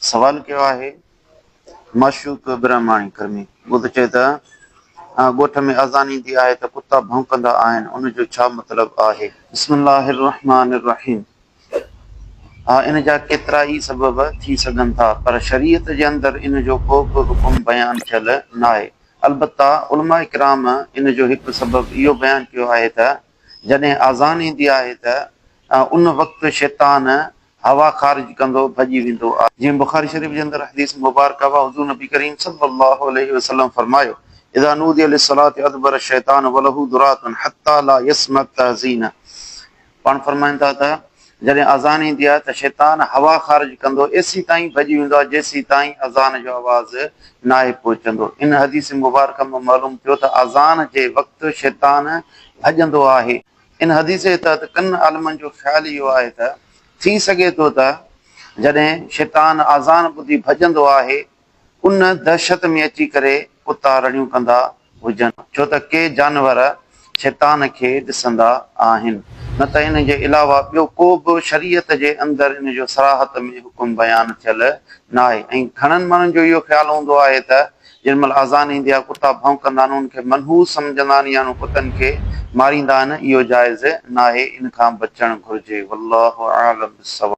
सवाल कयो आहे माशूक ब्रह्माणी कर्मी। ॿुध चए त ॻोठ में अज़ान ईंदी आहे त कुता भौंकंदा आहिनि, उनजो छा मतिलबु आहे? बिस्मिल्लाहिर रहमानिर रहीम। इन जा केतिरा ई सबब थी सघनि था, पर शरीयत जे अंदरि इन जो को बि हुकुम बयानु थियल न आहे। अलबत्ता उलमा इकराम इन जो हिकु सबब इहो बयानु कयो आहे त जॾहिं अज़ान ईंदी आहे त उन वक़्तु शैतान हवा ख़ारिज कंदो भॼी वेंदो आहे। जीअं बुखारी शरीफ़ जे अंदरि हदीस मुबारक आहे, हुज़ूर नबी करीम सल्लल्लाहु अलैहि वसल्लम फरमायो, इज़ा नूदिया लिस्सलाति अदबर शैतान वलहु दुरातन हत्ता ला यस्मा तज़ीन। पाण फरमाइनि था त जॾहिं अज़ान ईंदी आहे त शैतान हवा ख़ारिज कंदो, एसी ताईं भॼी वेंदो आहे जेसीं ताईं अज़ान जो आवाज़ न आहे पहुचंदो। इन हदीस मुबारक में मालूम थियो त अज़ान जे वक़्तु शैतान भॼंदो आहे। इन हदीस जे तहत किन आलमनि जो ख़्यालु इहो आहे त थी सघे थो त जॾहिं शैतान अज़ान ॿुधी भॼंदो आहे, उन दहशत में अची करे कुता रड़ियूं कंदा हुजनि, छो त के जानवर शैतान खे ॾिसंदा आहिनि। न त इन जे अलावा ॿियो को बि शरीयत जे अंदरि इन जो सराहत में हुकुम बयानु थियल न आहे। ऐं घणनि माण्हुनि जो इहो ख़्यालु हूंदो आहे त जेॾी महिल अज़ान ईंदी आहे कुता भौंकंदा आहिनि, उनखे मनहूस सम्झंदा आहिनि या कुतनि खे मारींदा आहिनि। इहो जाइज़ न आहे, इन खां बचणु घुरिजे। वल्लाहु आलम बिस्सवाब।